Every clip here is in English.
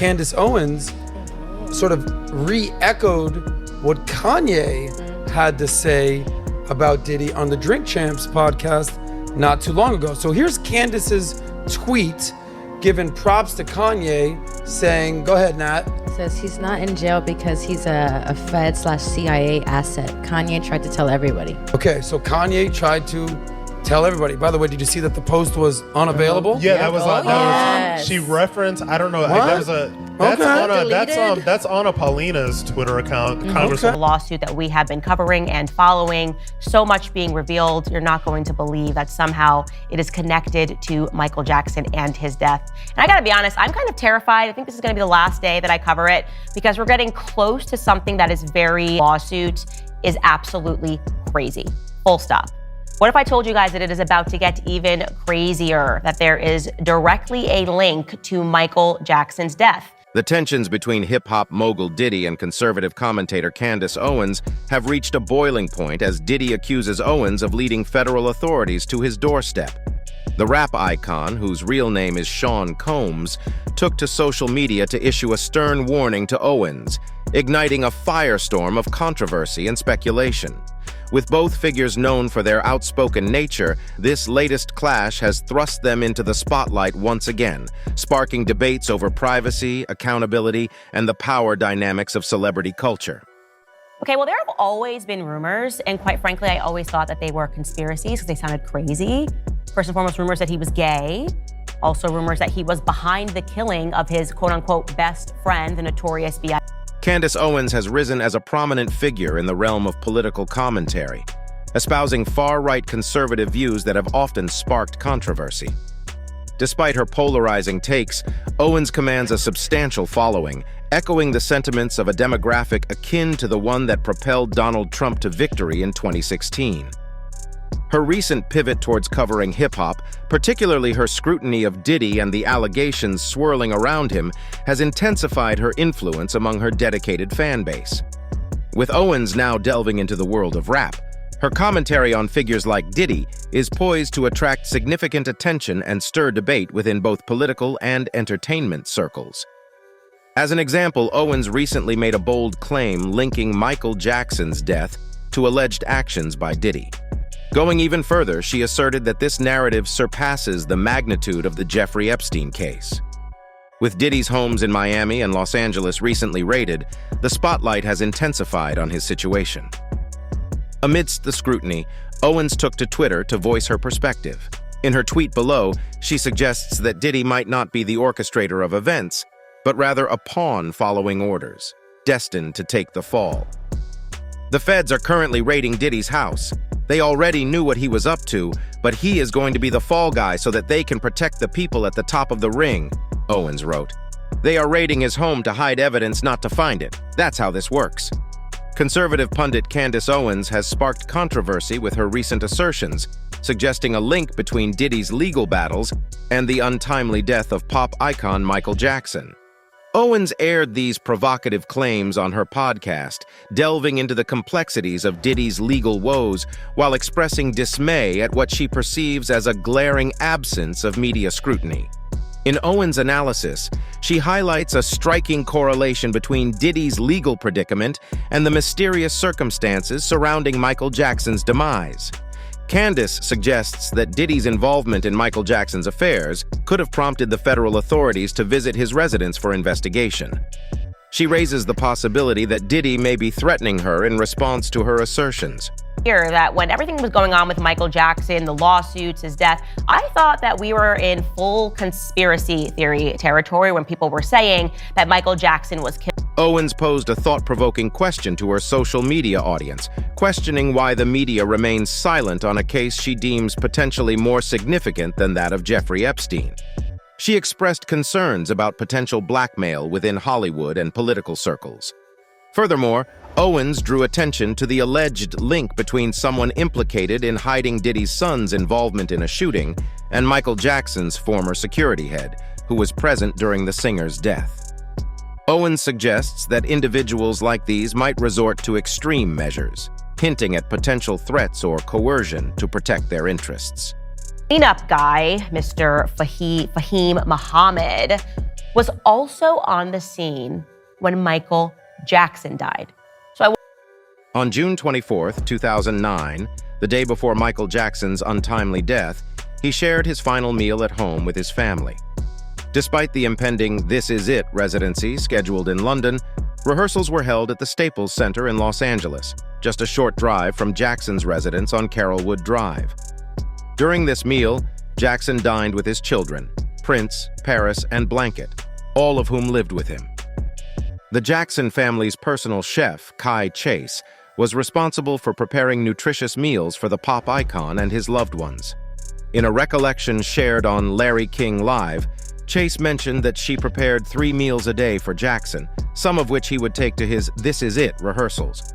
Candace Owens sort of re-echoed what Kanye had to say about Diddy on the Drink Champs podcast not too long ago. So here's Candace's tweet giving props to Kanye, saying, go ahead, Nat. Says he's not in jail because he's a Fed/CIA asset. Kanye tried to tell everybody. Okay, so Kanye tried to tell everybody. By the way, did you see that the post was unavailable? Yeah, that was on. Yes. She referenced. I don't know. What? That was a. That's on a Paulina's Twitter account. The lawsuit that we have been covering and following, so much being revealed. You're not going to believe that somehow it is connected to Michael Jackson and his death. And I gotta be honest, I'm kind of terrified. I think this is gonna be the last day that I cover it because we're getting close to something that is lawsuit is absolutely crazy. Full stop. What if I told you guys that it is about to get even crazier, that there is directly a link to Michael Jackson's death? The tensions between hip-hop mogul Diddy and conservative commentator Candace Owens have reached a boiling point as Diddy accuses Owens of leading federal authorities to his doorstep. The rap icon, whose real name is Sean Combs, took to social media to issue a stern warning to Owens, igniting a firestorm of controversy and speculation. With both figures known for their outspoken nature, this latest clash has thrust them into the spotlight once again, sparking debates over privacy, accountability, and the power dynamics of celebrity culture. Okay, well, there have always been rumors, and quite frankly, I always thought that they were conspiracies because they sounded crazy. First and foremost, rumors that he was gay. Also rumors that he was behind the killing of his quote-unquote best friend, the notorious B.I. Candace Owens has risen as a prominent figure in the realm of political commentary, espousing far-right conservative views that have often sparked controversy. Despite her polarizing takes, Owens commands a substantial following, echoing the sentiments of a demographic akin to the one that propelled Donald Trump to victory in 2016. Her recent pivot towards covering hip-hop, particularly her scrutiny of Diddy and the allegations swirling around him, has intensified her influence among her dedicated fan base. With Owens now delving into the world of rap, her commentary on figures like Diddy is poised to attract significant attention and stir debate within both political and entertainment circles. As an example, Owens recently made a bold claim linking Michael Jackson's death to alleged actions by Diddy. Going even further, she asserted that this narrative surpasses the magnitude of the Jeffrey Epstein case. With Diddy's homes in Miami and Los Angeles recently raided, the spotlight has intensified on his situation. Amidst the scrutiny, Owens took to Twitter to voice her perspective. In her tweet below, she suggests that Diddy might not be the orchestrator of events, but rather a pawn following orders, destined to take the fall. The feds are currently raiding Diddy's house. They already knew what he was up to, but he is going to be the fall guy so that they can protect the people at the top of the ring, Owens wrote. They are raiding his home to hide evidence, not to find it. That's how this works. Conservative pundit Candace Owens has sparked controversy with her recent assertions, suggesting a link between Diddy's legal battles and the untimely death of pop icon Michael Jackson. Owens aired these provocative claims on her podcast, delving into the complexities of Diddy's legal woes while expressing dismay at what she perceives as a glaring absence of media scrutiny. In Owens' analysis, she highlights a striking correlation between Diddy's legal predicament and the mysterious circumstances surrounding Michael Jackson's demise. Candace suggests that Diddy's involvement in Michael Jackson's affairs could have prompted the federal authorities to visit his residence for investigation. She raises the possibility that Diddy may be threatening her in response to her assertions. Here, that when everything was going on with Michael Jackson, the lawsuits, his death, I thought that we were in full conspiracy theory territory when people were saying that Michael Jackson was killed. Owens posed a thought-provoking question to her social media audience, questioning why the media remains silent on a case she deems potentially more significant than that of Jeffrey Epstein. She expressed concerns about potential blackmail within Hollywood and political circles. Furthermore, Owens drew attention to the alleged link between someone implicated in hiding Diddy's son's involvement in a shooting and Michael Jackson's former security head, who was present during the singer's death. Owens suggests that individuals like these might resort to extreme measures, hinting at potential threats or coercion to protect their interests. Cleanup guy, Mr. Fahim Muhammad, was also on the scene when Michael Jackson died. On June 24, 2009, the day before Michael Jackson's untimely death, he shared his final meal at home with his family. Despite the impending This Is It residency scheduled in London, rehearsals were held at the Staples Center in Los Angeles, just a short drive from Jackson's residence on Carrollwood Drive. During this meal, Jackson dined with his children, Prince, Paris, and Blanket, all of whom lived with him. The Jackson family's personal chef, Kai Chase, was responsible for preparing nutritious meals for the pop icon and his loved ones. In a recollection shared on Larry King Live, Chase mentioned that she prepared 3 meals a day for Jackson, some of which he would take to his This Is It rehearsals.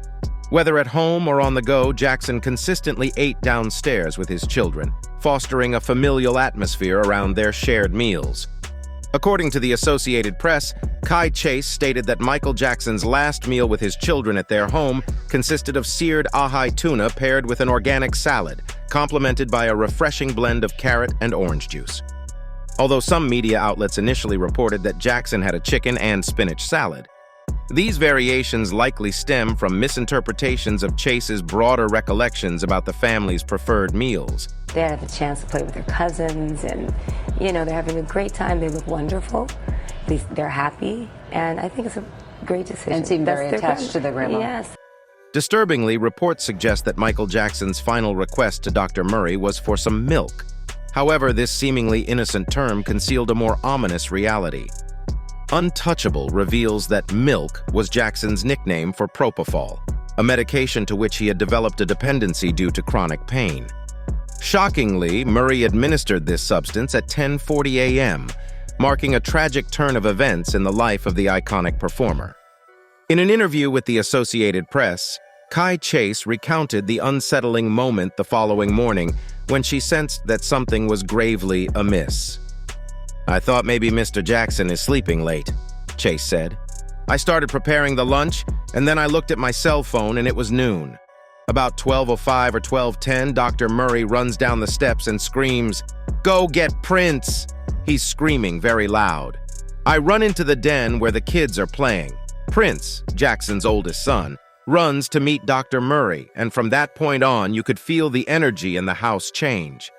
Whether at home or on the go, Jackson consistently ate downstairs with his children, fostering a familial atmosphere around their shared meals. According to the Associated Press, Kai Chase stated that Michael Jackson's last meal with his children at their home consisted of seared ahi tuna paired with an organic salad, complemented by a refreshing blend of carrot and orange juice. Although some media outlets initially reported that Jackson had a chicken and spinach salad, these variations likely stem from misinterpretations of Chase's broader recollections about the family's preferred meals. They had the chance to play with their cousins and, they're having a great time. They look wonderful. They're happy. And I think it's a great decision. And seem very attached to their grandma. Yes. Disturbingly, reports suggest that Michael Jackson's final request to Dr. Murray was for some milk. However, this seemingly innocent term concealed a more ominous reality. Untouchable reveals that milk was Jackson's nickname for propofol, a medication to which he had developed a dependency due to chronic pain. Shockingly, Murray administered this substance at 10:40 a.m., marking a tragic turn of events in the life of the iconic performer. In an interview with the Associated Press, Kai Chase recounted the unsettling moment the following morning when she sensed that something was gravely amiss. "I thought maybe Mr. Jackson is sleeping late," Chase said. "I started preparing the lunch, and then I looked at my cell phone and it was noon. About 12:05 or 12:10, Dr. Murray runs down the steps and screams, 'Go get Prince!' He's screaming very loud. I run into the den where the kids are playing. Prince, Jackson's oldest son, runs to meet Dr. Murray, and from that point on, you could feel the energy in the house change.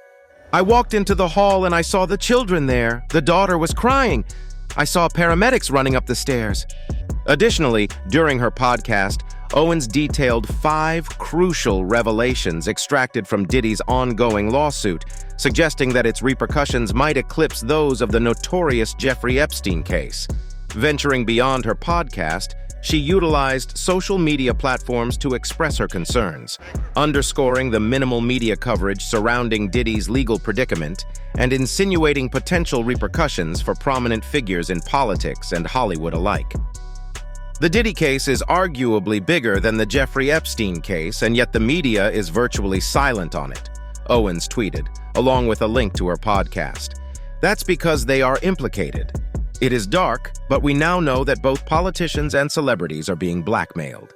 I walked into the hall and I saw the children there. The daughter was crying. I saw paramedics running up the stairs." Additionally, during her podcast, Owens detailed 5 crucial revelations extracted from Diddy's ongoing lawsuit, suggesting that its repercussions might eclipse those of the notorious Jeffrey Epstein case. Venturing beyond her podcast, she utilized social media platforms to express her concerns, underscoring the minimal media coverage surrounding Diddy's legal predicament and insinuating potential repercussions for prominent figures in politics and Hollywood alike. The Diddy case is arguably bigger than the Jeffrey Epstein case, and yet the media is virtually silent on it, Owens tweeted, along with a link to her podcast. That's because they are implicated. It is dark, but we now know that both politicians and celebrities are being blackmailed.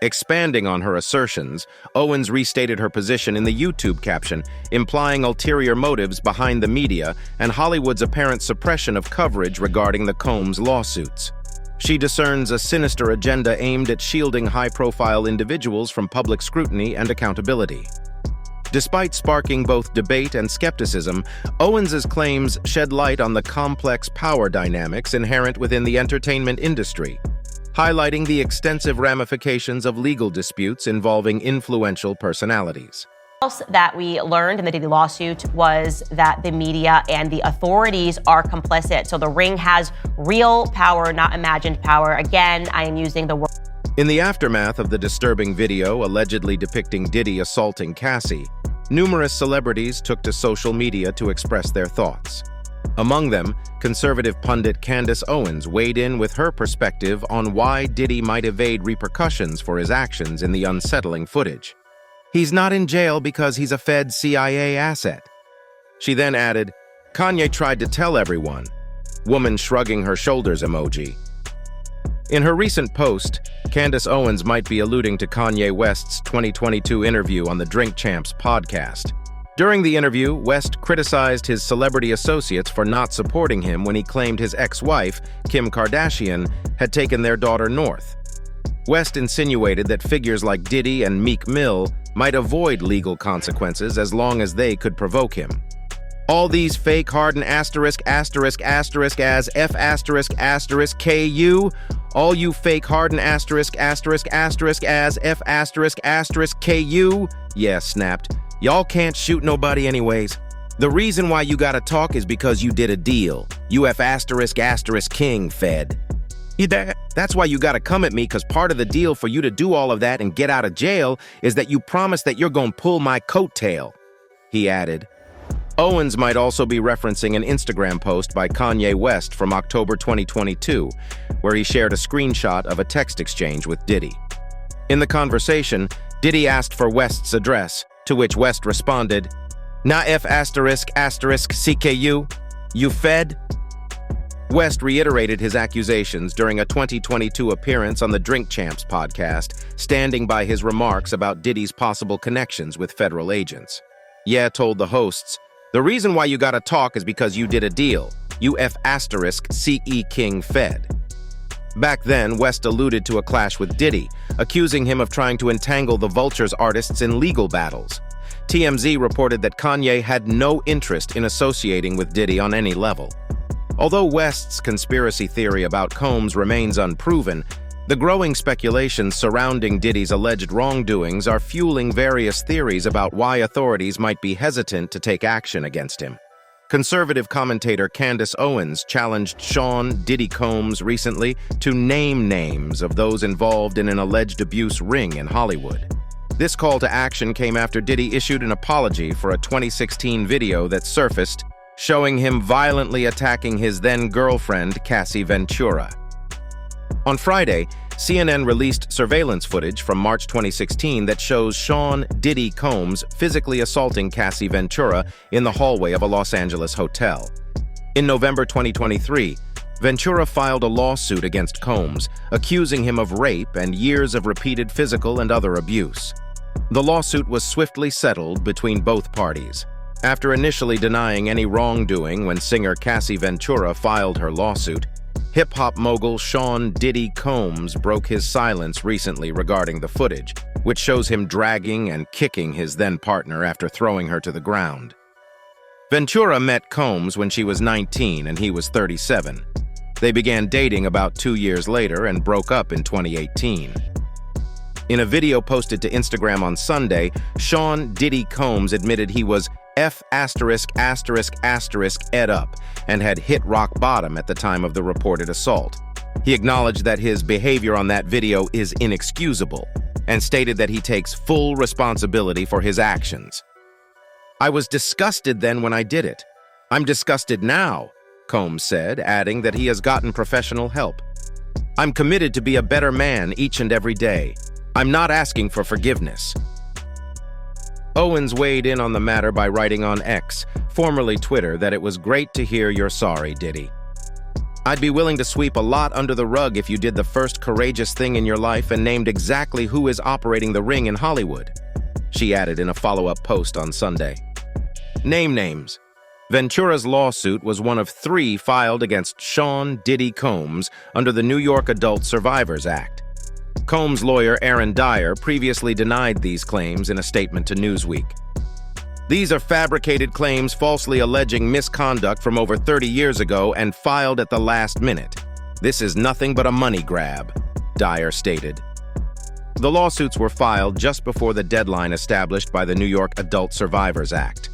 Expanding on her assertions, Owens restated her position in the YouTube caption, implying ulterior motives behind the media and Hollywood's apparent suppression of coverage regarding the Combs lawsuits. She discerns a sinister agenda aimed at shielding high-profile individuals from public scrutiny and accountability. Despite sparking both debate and skepticism, Owens's claims shed light on the complex power dynamics inherent within the entertainment industry, highlighting the extensive ramifications of legal disputes involving influential personalities. Else that we learned in the Diddy lawsuit was that the media and the authorities are complicit. So the ring has real power, not imagined power. Again, I am using the word. In the aftermath of the disturbing video allegedly depicting Diddy assaulting Cassie, numerous celebrities took to social media to express their thoughts. Among them, conservative pundit Candace Owens weighed in with her perspective on why Diddy might evade repercussions for his actions in the unsettling footage. "He's not in jail because he's a Fed CIA asset." She then added, "Kanye tried to tell everyone." Woman shrugging her shoulders emoji. In her recent post, Candace Owens might be alluding to Kanye West's 2022 interview on the Drink Champs podcast. During the interview, West criticized his celebrity associates for not supporting him when he claimed his ex-wife, Kim Kardashian, had taken their daughter north. West insinuated that figures like Diddy and Meek Mill might avoid legal consequences as long as they could provoke him. All these fake hardened asterisk as F asterisk KU, all you fake hardened asterisk as F asterisk KU, yeah, snapped. Y'all can't shoot nobody anyways. The reason why you gotta talk is because you did a deal. You F asterisk king fed. That's why you gotta come at me, because part of the deal for you to do all of that and get out of jail is that you promise that you're gonna pull my coattail, he added. Owens might also be referencing an Instagram post by Kanye West from October 2022, where he shared a screenshot of a text exchange with Diddy. In the conversation, Diddy asked for West's address, to which West responded, "Na F asterisk CKU, you fed?" West reiterated his accusations during a 2022 appearance on the Drink Champs podcast, standing by his remarks about Diddy's possible connections with federal agents. Yeah told the hosts, "The reason why you gotta talk is because you did a deal. You F asterisk CE King fed." Back then, West alluded to a clash with Diddy, accusing him of trying to entangle the Vulture's artists in legal battles. TMZ reported that Kanye had no interest in associating with Diddy on any level. Although West's conspiracy theory about Combs remains unproven, the growing speculations surrounding Diddy's alleged wrongdoings are fueling various theories about why authorities might be hesitant to take action against him. Conservative commentator Candace Owens challenged Sean Diddy Combs recently to name names of those involved in an alleged abuse ring in Hollywood. This call to action came after Diddy issued an apology for a 2016 video that surfaced, showing him violently attacking his then-girlfriend, Cassie Ventura. On Friday, CNN released surveillance footage from March 2016 that shows Sean Diddy Combs physically assaulting Cassie Ventura in the hallway of a Los Angeles hotel. In November 2023, Ventura filed a lawsuit against Combs, accusing him of rape and years of repeated physical and other abuse. The lawsuit was swiftly settled between both parties. After initially denying any wrongdoing when singer Cassie Ventura filed her lawsuit, hip-hop mogul Sean Diddy Combs broke his silence recently regarding the footage, which shows him dragging and kicking his then-partner after throwing her to the ground. Ventura met Combs when she was 19 and he was 37. They began dating about 2 years later and broke up in 2018. In a video posted to Instagram on Sunday, Sean Diddy Combs admitted he was F asterisk ed up and had hit rock bottom at the time of the reported assault. He acknowledged that his behavior on that video is inexcusable and stated that he takes full responsibility for his actions. "I was disgusted then when I did it. I'm disgusted now," Combs said, adding that he has gotten professional help. "I'm committed to be a better man each and every day. I'm not asking for forgiveness." Owens weighed in on the matter by writing on X, formerly Twitter, that it was great to hear you're sorry, Diddy. "I'd be willing to sweep a lot under the rug if you did the first courageous thing in your life and named exactly who is operating the ring in Hollywood," she added in a follow-up post on Sunday. Name names. Ventura's lawsuit was one of 3 filed against Sean Diddy Combs under the New York Adult Survivors Act. Combs' lawyer Aaron Dyer previously denied these claims in a statement to Newsweek. "These are fabricated claims falsely alleging misconduct from over 30 years ago and filed at the last minute. This is nothing but a money grab," Dyer stated. The lawsuits were filed just before the deadline established by the New York Adult Survivors Act.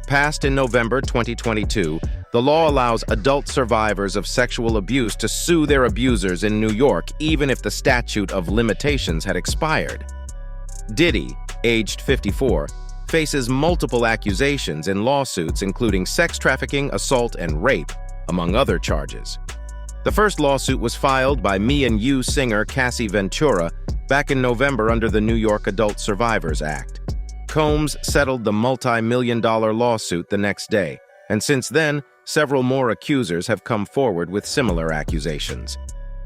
Passed in November 2022, the law allows adult survivors of sexual abuse to sue their abusers in New York even if the statute of limitations had expired. Diddy, aged 54, faces multiple accusations in lawsuits including sex trafficking, assault, and rape, among other charges. The first lawsuit was filed by Me and You singer Cassie Ventura back in November under the New York Adult Survivors Act. Combs settled the multi-million-dollar lawsuit the next day, and since then, several more accusers have come forward with similar accusations.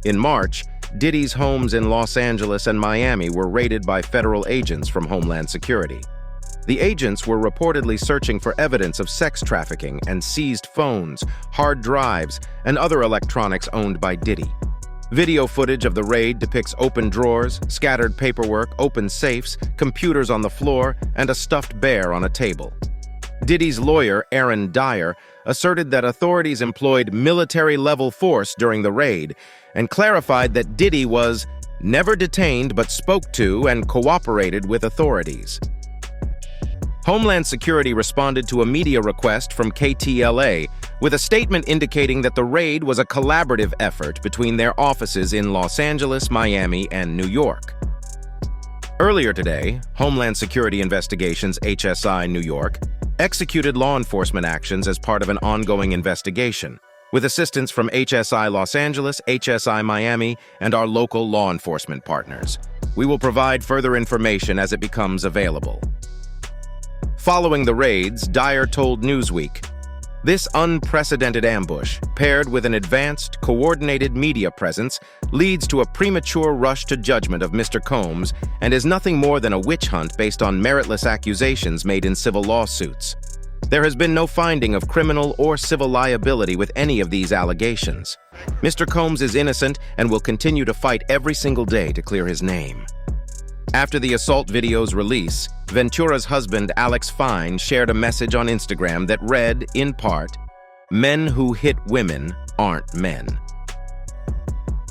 In March, Diddy's homes in Los Angeles and Miami were raided by federal agents from Homeland Security. The agents were reportedly searching for evidence of sex trafficking and seized phones, hard drives, and other electronics owned by Diddy. Video footage of the raid depicts open drawers, scattered paperwork, open safes, computers on the floor, and a stuffed bear on a table. Diddy's lawyer, Aaron Dyer, asserted that authorities employed military-level force during the raid and clarified that Diddy was never detained but spoke to and cooperated with authorities. Homeland Security responded to a media request from KTLA with a statement indicating that the raid was a collaborative effort between their offices in Los Angeles, Miami, and New York. Earlier today, Homeland Security Investigations HSI New York executed law enforcement actions as part of an ongoing investigation, with assistance from HSI Los Angeles, HSI Miami, and our local law enforcement partners. We will provide further information as it becomes available. Following the raids, Dyer told Newsweek, "This unprecedented ambush, paired with an advanced, coordinated media presence, leads to a premature rush to judgment of Mr. Combs and is nothing more than a witch hunt based on meritless accusations made in civil lawsuits. There has been no finding of criminal or civil liability with any of these allegations. Mr. Combs is innocent and will continue to fight every single day to clear his name." After the assault video's release, Ventura's husband, Alex Fine, shared a message on Instagram that read, in part, "Men who hit women aren't men.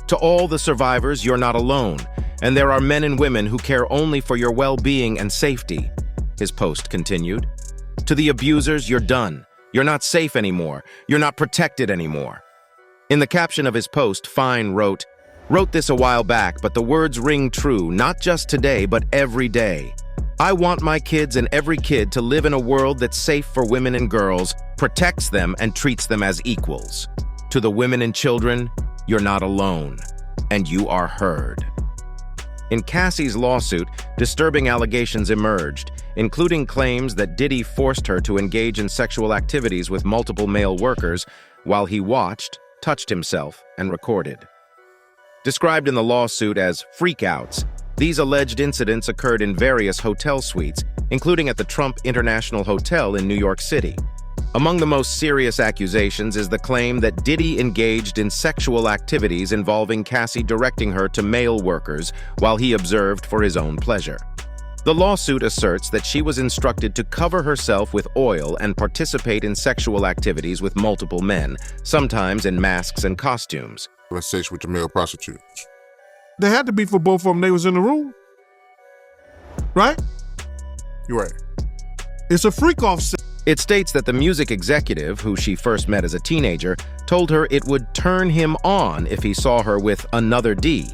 To all the survivors, you're not alone, and there are men and women who care only for your well-being and safety," his post continued. "To the abusers, you're done. You're not safe anymore. You're not protected anymore." In the caption of his post, Fine wrote this a while back, but the words ring true, not just today, but every day. "I want my kids and every kid to live in a world that's safe for women and girls, protects them, and treats them as equals. To the women and children, you're not alone, and you are heard." In Cassie's lawsuit, disturbing allegations emerged, including claims that Diddy forced her to engage in sexual activities with multiple male workers while he watched, touched himself, and recorded. Described in the lawsuit as freakouts, these alleged incidents occurred in various hotel suites, including at the Trump International Hotel in New York City. Among the most serious accusations is the claim that Diddy engaged in sexual activities involving Cassie directing her to male workers while he observed for his own pleasure. The lawsuit asserts that she was instructed to cover herself with oil and participate in sexual activities with multiple men, sometimes in masks and costumes. Have sex with the male prostitutes. They had to be for both of them. They was in the room, right? You're right. It's a freak-off. It states that the music executive, who she first met as a teenager, told her it would turn him on if he saw her with another D.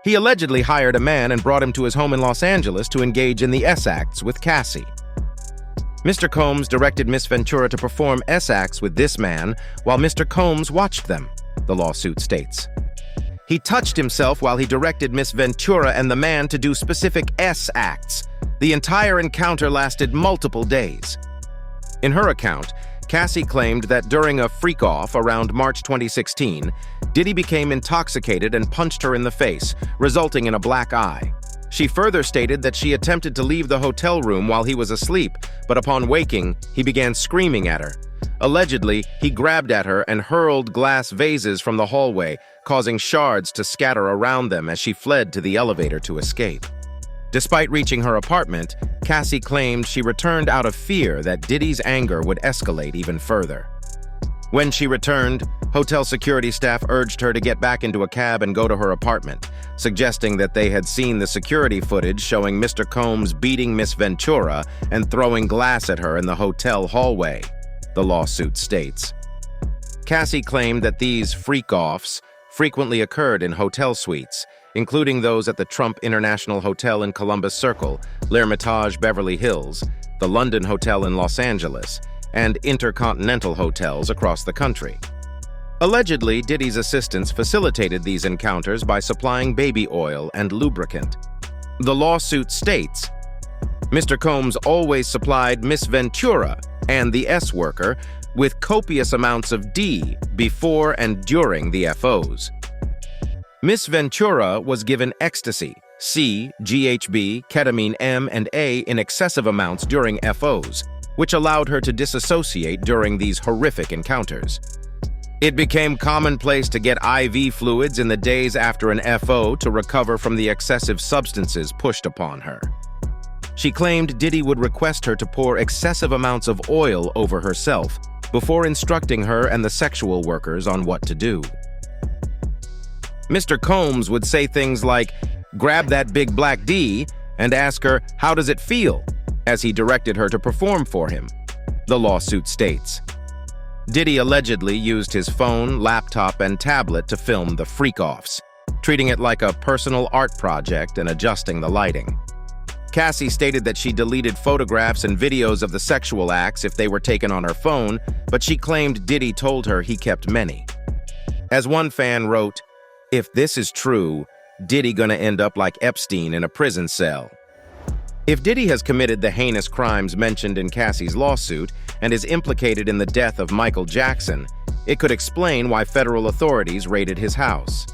He allegedly hired a man and brought him to his home in Los Angeles to engage in the S-acts with Cassie. Mr. Combs directed Miss Ventura to perform S-acts with this man while Mr. Combs watched them, the lawsuit states. He touched himself while he directed Miss Ventura and the man to do specific S-acts. The entire encounter lasted multiple days. In her account, Cassie claimed that during a freak-off around March 2016, Diddy became intoxicated and punched her in the face, resulting in a black eye. She further stated that she attempted to leave the hotel room while he was asleep, but upon waking, he began screaming at her. Allegedly, he grabbed at her and hurled glass vases from the hallway, causing shards to scatter around them as she fled to the elevator to escape. Despite reaching her apartment, Cassie claimed she returned out of fear that Diddy's anger would escalate even further. When she returned, hotel security staff urged her to get back into a cab and go to her apartment, suggesting that they had seen the security footage showing Mr. Combs beating Miss Ventura and throwing glass at her in the hotel hallway, the lawsuit states. Cassie claimed that these freak-offs frequently occurred in hotel suites, including those at the Trump International Hotel in Columbus Circle, L'Ermitage Beverly Hills, the London Hotel in Los Angeles, and intercontinental hotels across the country. Allegedly, Diddy's assistants facilitated these encounters by supplying baby oil and lubricant. The lawsuit states, Mr. Combs always supplied Miss Ventura and the S-worker with copious amounts of D before and during the FOs. Miss Ventura was given ecstasy, C, GHB, ketamine M, and A in excessive amounts during FOs, which allowed her to disassociate during these horrific encounters. It became commonplace to get IV fluids in the days after an FO to recover from the excessive substances pushed upon her. She claimed Diddy would request her to pour excessive amounts of oil over herself before instructing her and the sexual workers on what to do. Mr. Combs would say things like, "Grab that big black D," and ask her, "How does it feel?" as he directed her to perform for him. The lawsuit states, Diddy allegedly used his phone, laptop, and tablet to film the freak-offs, treating it like a personal art project and adjusting the lighting. Cassie stated that she deleted photographs and videos of the sexual acts if they were taken on her phone, but she claimed Diddy told her he kept many. As one fan wrote, "If this is true, Diddy gonna end up like Epstein in a prison cell." If Diddy has committed the heinous crimes mentioned in Cassie's lawsuit and is implicated in the death of Michael Jackson, it could explain why federal authorities raided his house.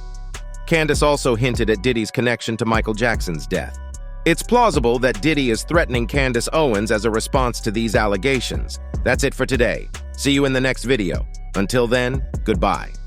Candace also hinted at Diddy's connection to Michael Jackson's death. It's plausible that Diddy is threatening Candace Owens as a response to these allegations. That's it for today. See you in the next video. Until then, goodbye.